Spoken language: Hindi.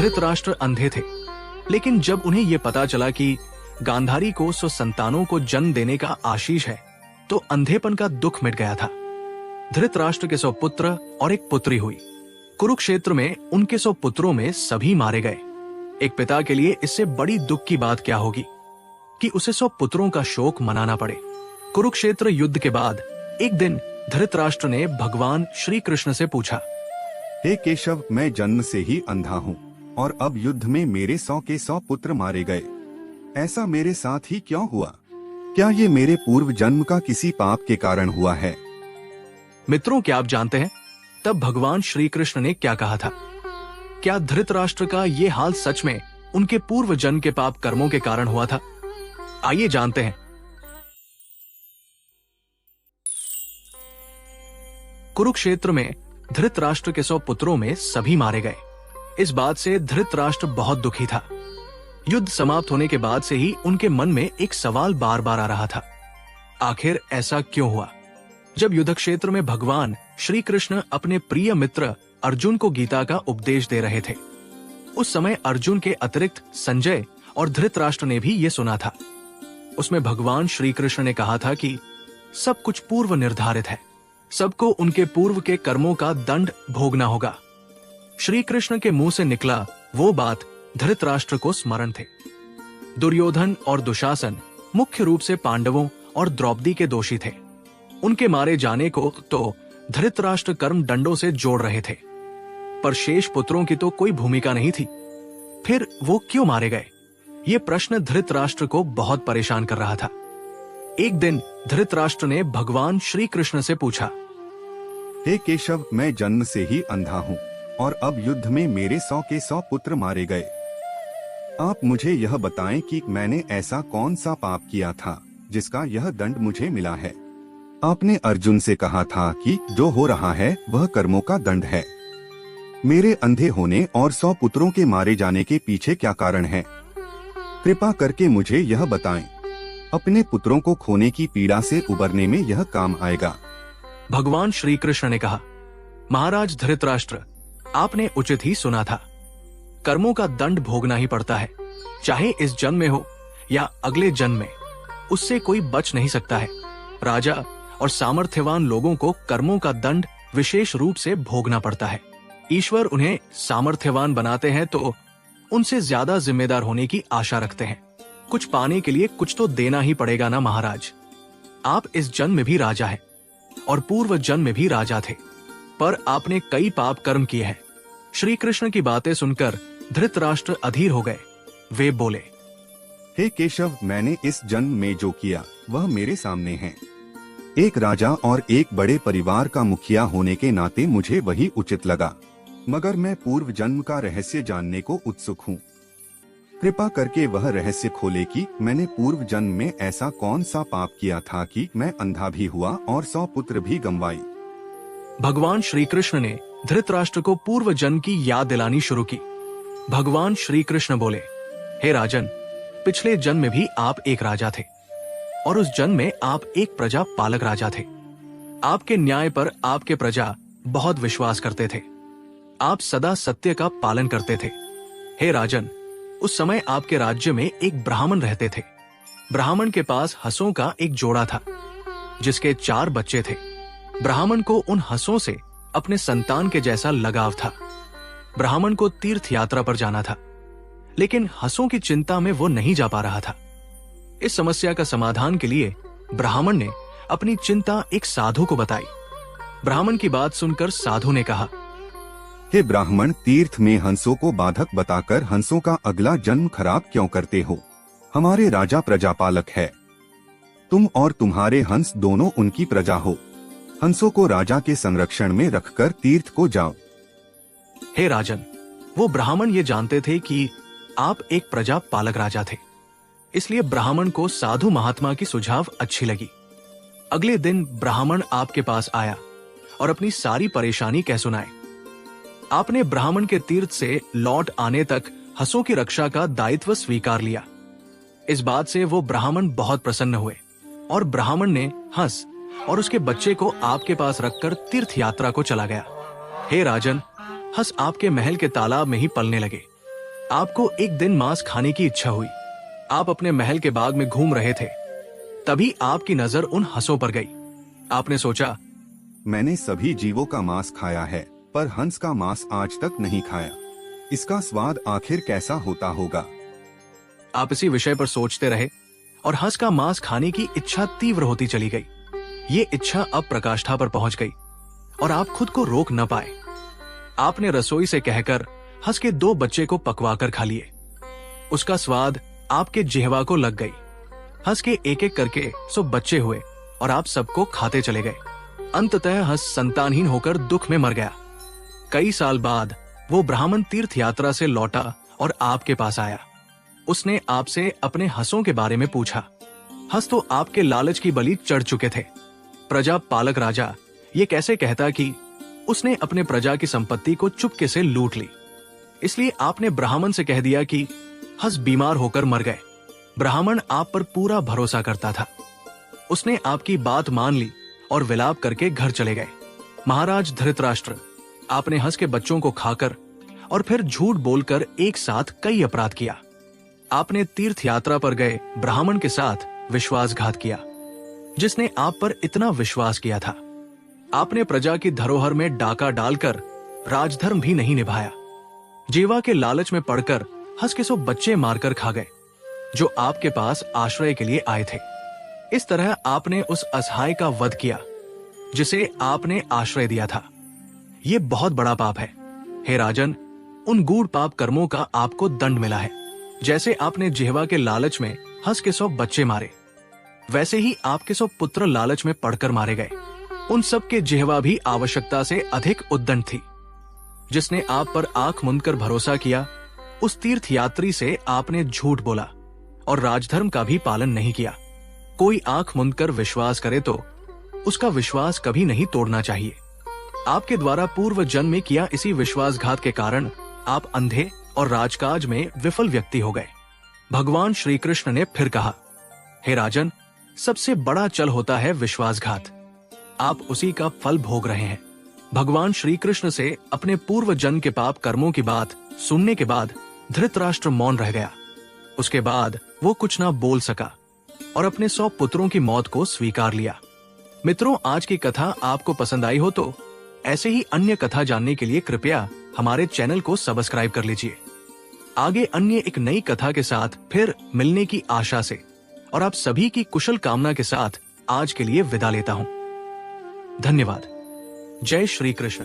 धृतराष्ट्र अंधे थे, लेकिन जब उन्हें यह पता चला कि गांधारी को 100 संतानों को जन्म देने का आशीष है, तो अंधेपन का दुख मिट गया था। धृतराष्ट्र के 100 पुत्र और एक पुत्री हुई। कुरुक्षेत्र में उनके 100 पुत्रों में सभी मारे गए। एक पिता के लिए इससे बड़ी दुख की बात क्या होगी कि उसे 100 पुत्रों का शोक मनाना पड़े। कुरुक्षेत्र युद्ध के बाद एक दिन धृतराष्ट्र ने भगवान श्री कृष्ण से पूछा, हे केशव, मैं जन्म से ही अंधा हूँ और अब युद्ध में मेरे 100 के 100 पुत्र मारे गए। ऐसा मेरे साथ ही क्यों हुआ? क्या ये मेरे पूर्व जन्म का किसी पाप के कारण हुआ है? मित्रों, क्या आप जानते हैं तब भगवान श्री कृष्ण ने क्या कहा था? क्या धृतराष्ट्र का ये हाल सच में उनके पूर्व जन्म के पाप कर्मों के कारण हुआ था? आइए जानते हैं। कुरुक्षेत्र में धृतराष्ट्र के 100 पुत्रों में सभी मारे गए। इस बात से धृतराष्ट्र बहुत दुखी था। युद्ध समाप्त होने के बाद से ही उनके मन में एक सवाल बार बार आ रहा था, आखिर ऐसा क्यों हुआ? जब युद्ध क्षेत्र में भगवान श्री कृष्ण अपने प्रिय मित्र अर्जुन को गीता का उपदेश दे रहे थे, उस समय अर्जुन के अतिरिक्त संजय और धृतराष्ट्र ने भी ये सुना था। उसमें भगवान श्री कृष्ण ने कहा था कि सब कुछ पूर्व निर्धारित है, सबको उनके पूर्व के कर्मों का दंड भोगना होगा। श्री कृष्ण के मुंह से निकला वो बात धृतराष्ट्र को स्मरण थे। दुर्योधन और दुशासन मुख्य रूप से पांडवों और द्रौपदी के दोषी थे। उनके मारे जाने को तो धृतराष्ट्र कर्म दंडों से जोड़ रहे थे, पर शेष पुत्रों की तो कोई भूमिका नहीं थी। फिर वो क्यों मारे गए? ये प्रश्न धृतराष्ट्र को बहुत परेशान कर रहा था। एक दिन धृतराष्ट्र ने भगवान श्री कृष्ण से पूछा, हे केशव, मैं जन्म से ही अंधा हूँ और अब युद्ध में मेरे 100 के 100 पुत्र मारे गए। आप मुझे यह बताएं कि मैंने ऐसा कौन सा पाप किया था जिसका यह दंड मुझे मिला है। आपने अर्जुन से कहा था कि जो हो रहा है वह कर्मों का दंड है। मेरे अंधे होने और 100 पुत्रों के मारे जाने के पीछे क्या कारण है? कृपा करके मुझे यह बताएं। अपने पुत्रों को खोने की पीड़ा से उबरने में यह काम आएगा। भगवान श्री कृष्ण ने कहा, महाराज धृतराष्ट्र, आपने उचित ही सुना था। कर्मों का दंड भोगना ही पड़ता है, चाहे इस जन्म में हो या अगले जन्म में। उससे कोई बच नहीं सकता है। राजा और सामर्थ्यवान लोगों को कर्मों का दंड विशेष रूप से भोगना पड़ता है। ईश्वर उन्हें सामर्थ्यवान बनाते हैं तो उनसे ज्यादा जिम्मेदार होने की आशा रखते हैं। कुछ पाने के लिए कुछ तो देना ही पड़ेगा ना महाराज। आप इस जन्म में भी राजा हैं और पूर्व जन्म में भी राजा थे, पर आपने कई पाप कर्म किए हैं। श्री कृष्ण की बातें सुनकर धृतराष्ट्र अधीर हो गए। वे बोले, हे केशव, मैंने इस जन्म में जो किया वह मेरे सामने है। एक राजा और एक बड़े परिवार का मुखिया होने के नाते मुझे वही उचित लगा, मगर मैं पूर्व जन्म का रहस्य जानने को उत्सुक हूँ। कृपा करके वह रहस्य खोले कि मैंने पूर्व जन्म में ऐसा कौन सा पाप किया था कि मैं अंधा भी हुआ और 100 पुत्र भी गंवाई। भगवान श्री कृष्ण ने धृतराष्ट्र को पूर्व जन्म की याद दिलानी शुरू की। भगवान श्री कृष्ण बोले, हे राजन, पिछले जन्म में भी आप एक राजा थे और उस जन्म में आप एक प्रजा पालक राजा थे। आपके न्याय पर आपके प्रजा बहुत विश्वास करते थे। आप सदा सत्य का पालन करते थे। हे राजन, उस समय आपके राज्य में एक ब्राह्मण रहते थे। ब्राह्मण के पास हंसों का एक जोड़ा था जिसके 4 बच्चे थे। ब्राह्मण को उन हंसों से अपने संतान के जैसा लगाव था। ब्राह्मण को तीर्थ यात्रा पर जाना था, लेकिन हंसों की चिंता में वो नहीं जा पा रहा था। इस समस्या का समाधान के लिए ब्राह्मण ने अपनी चिंता एक साधु को बताई। ब्राह्मण की बात सुनकर साधु ने कहा, हे ब्राह्मण, तीर्थ में हंसों को बाधक बताकर हंसों का अगला जन्म खराब क्यों करते हो? हमारे राजा प्रजापालक है। तुम और तुम्हारे हंस दोनों उनकी प्रजा हो। हंसों को राजा के संरक्षण में रखकर तीर्थ को जाओ। हे राजन, वो ब्राह्मण ये जानते थे कि आप एक प्रजा पालक राजा थे, इसलिए ब्राह्मण को साधु महात्मा की सुझाव अच्छी लगी। अगले दिन ब्राह्मण आपके पास आया और अपनी सारी परेशानी कह सुनाए। आपने ब्राह्मण के तीर्थ से लौट आने तक हंसों की रक्षा का दायित्व स्वीकार लिया। इस बात से वो ब्राह्मण बहुत प्रसन्न हुए और ब्राह्मण ने हंस और उसके बच्चे को आपके पास रखकर तीर्थ यात्रा को चला गया। हे राजन, हंस आपके महल के तालाब में ही पलने लगे आपको एक दिन मांस खाने की इच्छा हुई। आप अपने महल के बाग में घूम रहे थे। तभी आपकी नजर उन हंसों पर गई। आपने सोचा, मैंने सभी जीवों का मांस खाया है, पर हंस का मांस आज तक नहीं खाया। इसका स्वाद आखिर कैसा होता होगा। आप इसी विषय पर सोचते रहे और हंस का मांस खाने की इच्छा तीव्र होती चली गई। ये इच्छा अब प्रकाष्ठा पर पहुंच गई और आप खुद को रोक न पाए। आपने रसोई से कहकर हंस के 2 बच्चे को पकवाकर खा लिए। उसका स्वाद आपके जिह्वा को लग गई। हंस के एक एक करके 100 बच्चे हुए और आप सबको खाते चले गए। अंततः हंस संतानहीन होकर दुख में मर गया। कई साल बाद वो ब्राह्मण तीर्थ यात्रा से लौटा और आपके पास आया। उसने आपसे अपने हंसों के बारे में पूछा। हंस तो आपके लालच की बलि चढ़ चुके थे। प्रजा पालक राजा ये कैसे कहता कि उसने अपने प्रजा की संपत्ति को चुपके से लूट ली। इसलिए आपने ब्राह्मण से कह दिया कि हंस बीमार होकर मर गए। ब्राह्मण आप पर पूरा भरोसा करता था। उसने आपकी बात मान ली और विलाप करके घर चले गए। महाराज धृतराष्ट्र, आपने हंस के बच्चों को खाकर और फिर झूठ बोलकर एक साथ कई अपराध किया। आपने तीर्थ यात्रा पर गए ब्राह्मण के साथ विश्वासघात किया, जिसने आप पर इतना विश्वास किया था। आपने प्रजा की धरोहर में डाका डालकर राजधर्म भी नहीं निभाया। जीवा के लालच में पड़कर हंस के 100 बच्चे मारकर खा गए, जो आपके पास आश्रय के लिए आए थे। इस तरह आपने उस असहाय का वध किया, जिसे आपने आश्रय दिया था। ये बहुत बड़ा पाप है। हे राजन, उन गूढ़ पाप कर्मों का आपको दंड मिला है। जैसे आपने जिह्वा के लालच में हंस के 100 बच्चे मारे, वैसे ही आपके 100 पुत्र लालच में पड़कर मारे गए। उन सब के जिह्वा भी आवश्यकता से अधिक उद्दंड थी। जिसने आप पर आंख मूंदकर भरोसा किया, उस तीर्थ यात्री से आपने झूठ बोला और राजधर्म का भी पालन नहीं किया। कोई आंख मूंदकर विश्वास करे तो उसका विश्वास कभी नहीं तोड़ना चाहिए। आपके द्वारा पूर्व जन्म में किया इसी विश्वासघात के कारण आप अंधे और राजकाज में विफल व्यक्ति हो गए। भगवान श्री कृष्ण ने फिर कहा, हे राजन, सबसे बड़ा चल होता है विश्वासघात। आप उसी का फल भोग रहे हैं। भगवान श्री कृष्ण से अपने पूर्व जन्म के पाप कर्मों की बात सुनने के बाद धृतराष्ट्र मौन रह गया। उसके बाद वो कुछ ना बोल सका और अपने 100 पुत्रों की मौत को स्वीकार लिया। मित्रों, आज की कथा आपको पसंद आई हो तो ऐसे ही अन्य कथा जानने के लिए कृपया हमारे चैनल को सब्सक्राइब कर लीजिए। आगे अन्य एक नई कथा के साथ फिर मिलने की आशा से और आप सभी की कुशल कामना के साथ आज के लिए विदा लेता हूं। धन्यवाद। जय श्री कृष्ण।